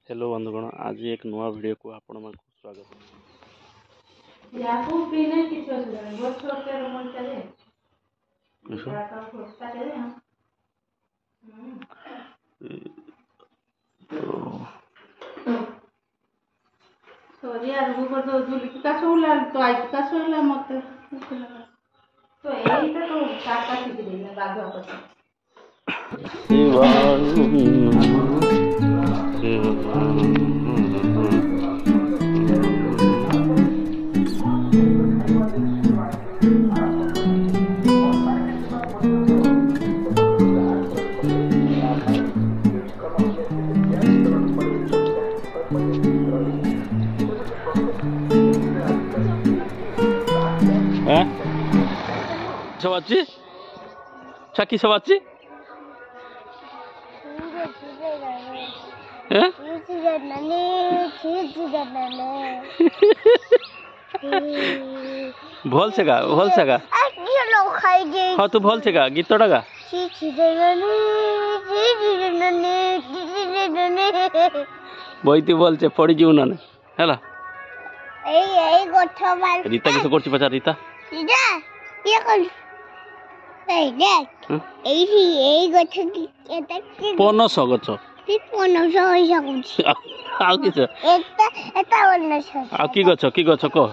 Hello बंधुगण आज एक नुआ वीडियो को आपण मन स्वागत याकू पीने की सोच रहे हैं बहुत छोटे रोमन चले किसो का खोस्ता चले हम सॉरी यार वो कर दो जुली का सोला तो आई का सोला मत तो यही तो काका सीख देना बाबा को सवाची छकी सवाची भल से गा हाँ तू भल से गा गीत गा बईती भल से पड़ी जीव ना है रीता किस कर पचार रीता पनस गच कि गच कह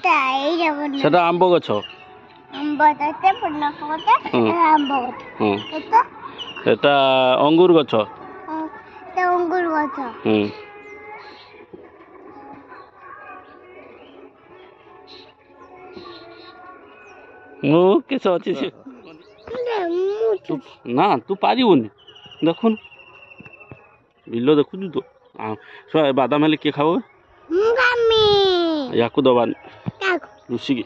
से आंब गच अंगूर गच किस अच्छी ना तू पारिबुनि देखुन बिल देखु तो बादाम हेले किए खाओ या दबानी लुसी की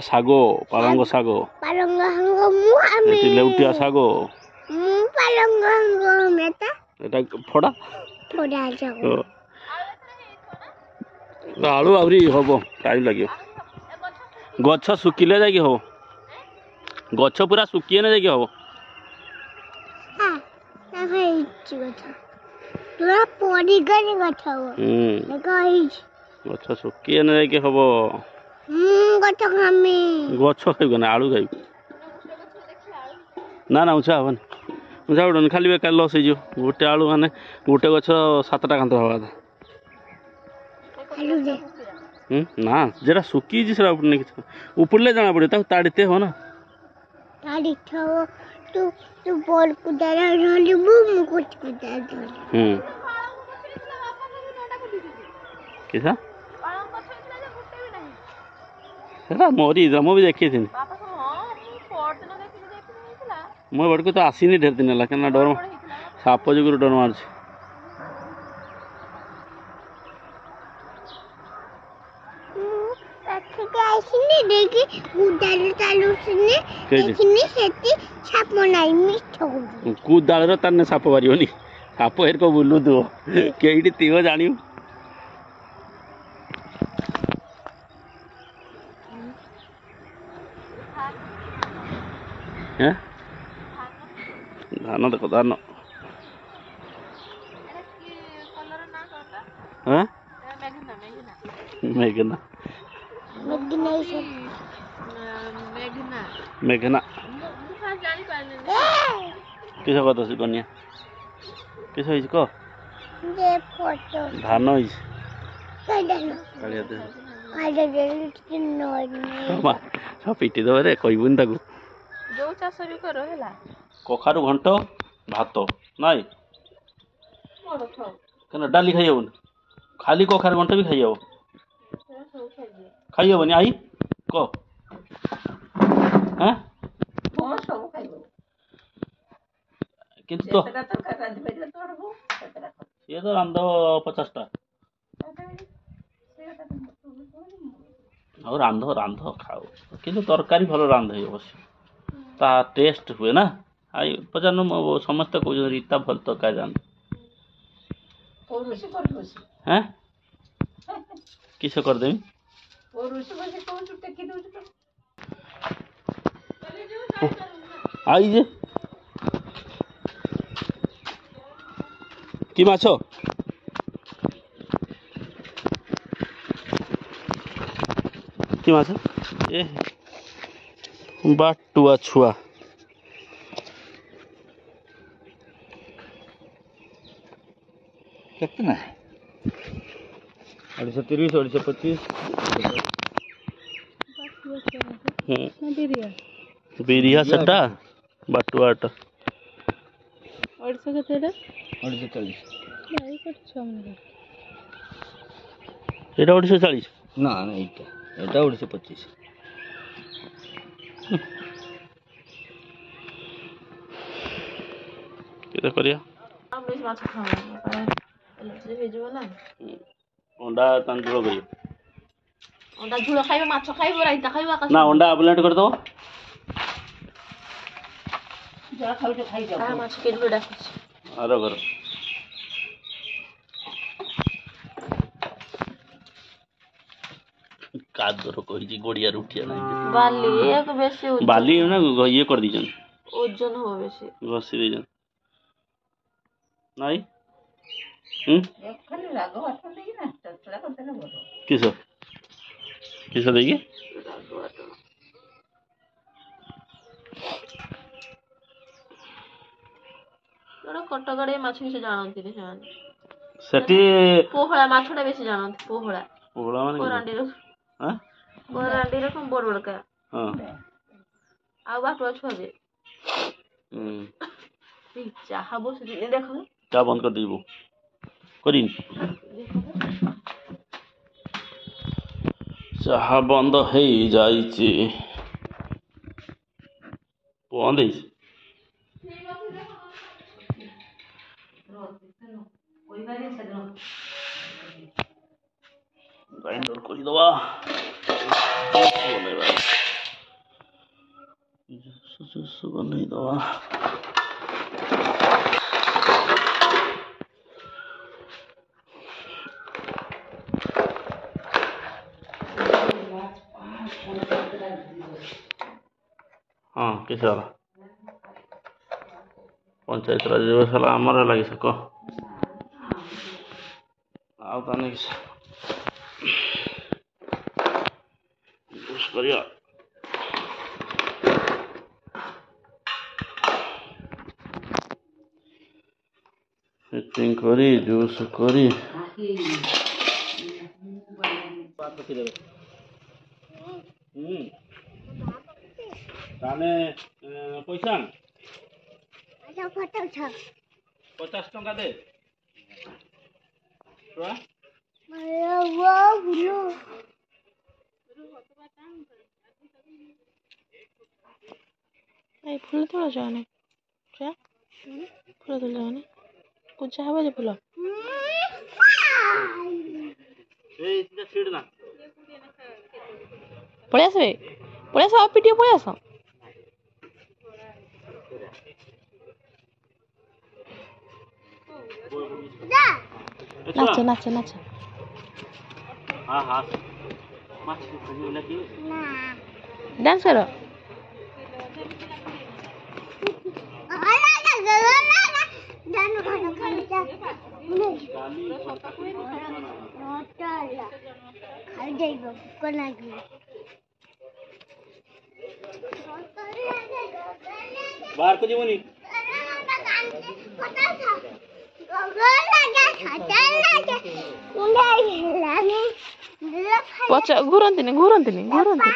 साग पालंग साग लेउटिया साग फड़ा आलू आहरी हम टाइम लगे गछ सुखिले जाकि हम गछ पूरा सुखी ना जाकि हम गछ सुखी ना जाकि हम गछ खाइब ना आलू खाइब ना ना उचा हेन उचा उड़न खाली बेकार लस हो गोटे आलू माने गोटे गछ 7टा कांत हवा ना जेरा सुखी से उपड़े जाना पड़े ताड़ीते हो ना तू बॉल को डाला रोली बूम कुछ को डाल किसा सेरा मोरी मु भी देखी थी मो बड़ को तो आसीनी ढेर दिन है डर साप जो डर मार कूदाल तार साप पार साप हेर को बुलू तु कई तीव जान धान देख धान मेघना मेघना किस कथा से कनिया किस कह धान सब पिटी दब रे कहबुनि ताकू जो चाष भी करो है कखारु घंट भात नाई डाली खाई हबन खाली कखारु घंट भी खाई खाई हबनी आई कह किंतु ये तो रांध 50टा और रांध रांध खाओ किंतु तरकारी भल रांध अवश्य ता टेस्ट हुए ना आई पचार समस्त कह रीता भल तरकारी रांध हैं किस करदेवी आई जे କି ମାଛ? କି ମାଛ? ଏ ବାଟୁଆ ଛୁଆ। କେତେ ନା 230 225 ବିରିହା ସେଟା ବାଟୁଆଟା 240 କେତେଟା? 240 ଏଇଟା 240। ନା ନା ଏଇଟା 225 କେତେ କରିବା? ଅଣ୍ଡା ତାନ ଝୋଳ କରିବ। ଅଣ୍ଡା ଝୋଳ ଖାଇବ, ମାଛ ଖାଇବ, ରାଇତା ଖାଇବ, ନା ଅଣ୍ଡା ଆମ୍ଲେଟ୍ କରିଦବ। ଯାହା ଖାଉଛ ଖାଇଯାଅ। ମାଛ କେଜି ଡାକୁଛି ଆର ଘର କାଦର କହିଛି ଗଡିଆରୁ ଉଠିଆ ନାହିଁ। ବାଲି ବେଶୀ ବାଲି ନା ଇଏ କରିଦେଇଛନ୍ତି, ଓଜନ ହବ ବେଶୀ, ଘଷି ଦେଇଛନ୍ତି। ନାଇଁ କିସ କିସ ଦେଇକି କଟକରେ ମାଛ କିଛି ଜାଣନ୍ତିନି ସେମାନେ। ସେଠି ପୋହଳା ମାଛଟା ବେଶୀ ଜାଣନ୍ତି। ପୋହଳା ମାନେ କରାଣ୍ଡିର କଣ ବଡ ବଡକା। ଆଉ ବାଟୁଆ ଛୁଆ ଯେ ଯାହା ବସି ଦେଖ ଚା ବନ୍ଦ କରିଦେଇଯିବୁ କରିନି। ଚାହା ବନ୍ଦ ହେଇଯାଇଛି, ବନ୍ଦ ହେଇଛି। ଗ୍ରାଇଣ୍ଡର କରିଦବା, ବନେଇଦବା। ହଁ କିସ ହେଲା? ପଞ୍ଚାୟତ ରାଜ ଦିବସ ହେଲା ଆମର ହେଲା କିସ କହ? ଆଉ ତାହେଲେ କିସ କରିବା? ସେଟିଂ କରି ଜୁସ୍ କରି ତାହେଲେ ପଇସା 50 ଟଙ୍କା ଦେ। ଫୁଲ ତୋଳ ଯାଉନି, ଫୁଲ ତୋଳ ଯାଉନି, ପୂଜା ହବ ଯେ ଫୁଲ ପଳେଇ ଆସିବେ, ପଳେଇ ଆସ, ପିଟିଏ ପଳେଇ ଆସ। ନାଚ ନାଚ ନାଚ। ଡ୍ୟାନ୍ସ କର। बाहर को जीवनी ପଛ ଘୁରନ୍ତିନି ଘୁରନ୍ତିନି ଘୁରନ୍ତି।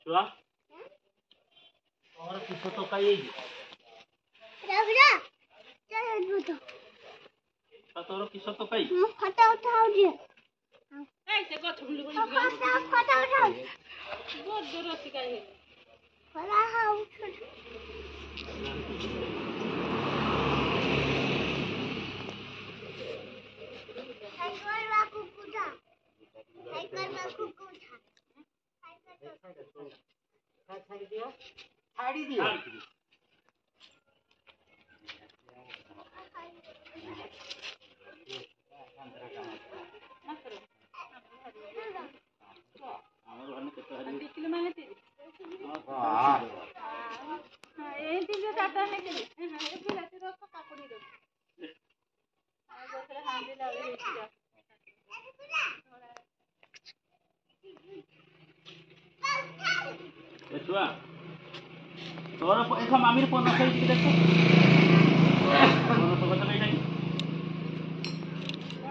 छुआ और किस तो काई तोर किस तो काई फटा उठाओ जे से गछ बुली बुली फटा उठाओ बहुत जोर से काई फला हाउ साइकिल वा कुकुजा ଛାଡ଼ି ଦିଅ छुआ तोर एख मामी पन्ना खाई देख पन्ना तो नहीं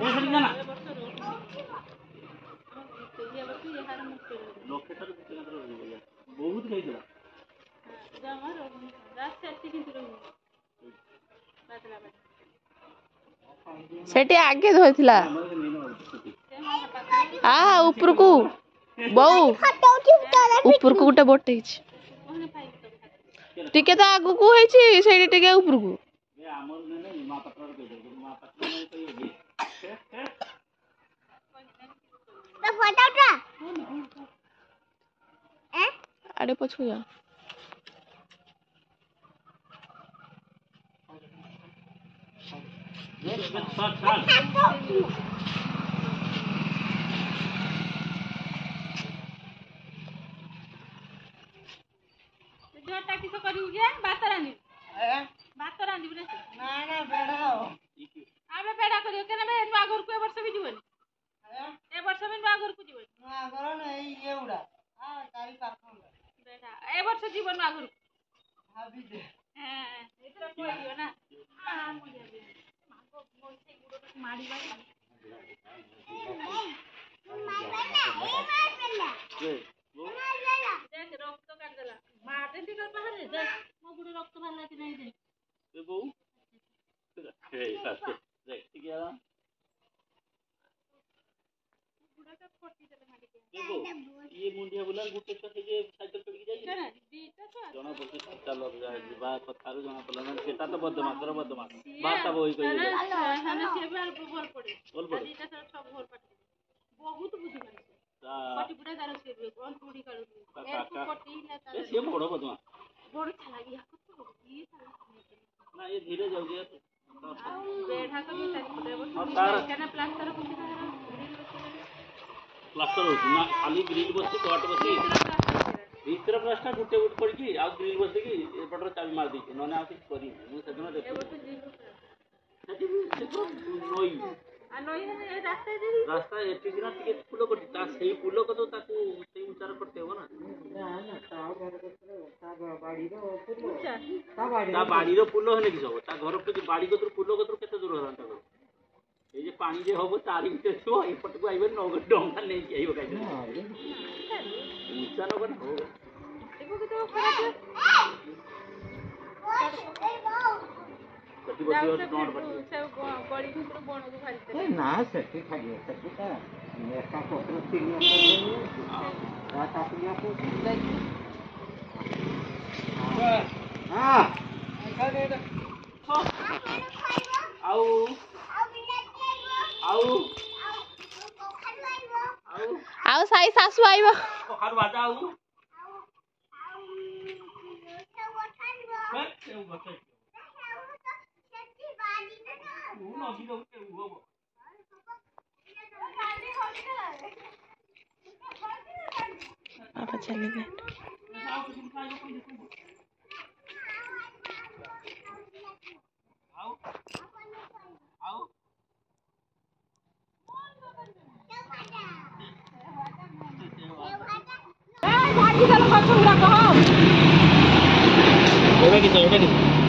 देख जाना लक्षेटर बहुत खाई सेठी आगे धोइथिला आ ऊपर को बहु ऊपर को गोटे बोट ହେଇଛି ଟିକେ ତ ଆଗକୁ ହେଇଛି ସେଇଠି ଟିକେ ଉପରକୁ ଆଡେ ପଛକୁ ଯା जोटा किस करिउ के भात रांधि बुले ना ना बेड़ा हो आबे बेड़ा करियो केना बे आगर को ए वर्ष भी जीवन ए वर्ष में आगर को जीवन आगर नहीं ये उड़ा हां तारी पाखो बेटा ए वर्ष जीवन आगर भाभी दे हां इतना कोइयो ना हां मुझे भी मागो मोर से गुडो मारी बाई देख रक्त काट देला माटे दिकर बाहर देख मो गुडो रक्त बाहरला कि नहीं दे ए बहू ए साथे देख ठीक है गुडो का फोटी देले माटी के देखो ये मुंडिया बोला गुटे से जे साइकिल चढ़ के जाई ना दीटा तो जना पड़ते चलो बा कथारू जना पड़ला ना सेटा तो बदमाश बाता बोई कोई हां से बार बोल पड़े दीटा सब सब बोल पड़े बहुत बुद्धि माने कोटी बुढ़ा दारो से कौन टूड़ी करू एक कोटी ना तार से बड़ो बदमाश बड़ छला गया को ये ना ये धीरे जाऊ जे बेढ़ा को भी तारी पड़े और तार केना प्लास्टर को ग्रिल प्लास्टर हो ना खाली ग्रिल बसी कोट बसी भीतर प्लास्टर गुटे उठ पड़ की आ ग्रिल बसी की एपटर चाबी मार दी नने आ कुछ करी मु सदन देख नई आ नई ने रास्ता एटी दिन टिके फुलो कटी ता सेही फुलो को तो ताकू सेही उचार करते हो ना ना ना ता घर को ता बाड़ी रो फुलो ता बाड़ी रो फुलो हने कि सब ता घर पे बाड़ी को तो फुलो को तो केते दूर रहता हो ए जे पानी जे होबो तारी के छो ए पट को आइबे नगद डोंगा नहीं कि आइबो काई उचार कर हो देखो कि तो खराब कति बसी नोट बटी से गड़ी भितर बण को फालते ना सेठी खाली सेठी ता एका पत्र तीन को तापिया को लागी हां आउ ଆଉ ସାଇ ଶାଶୁ ଆଇବ କଖାରୁ ଭାଜା ଆଉ बाबा चले गए एटा कि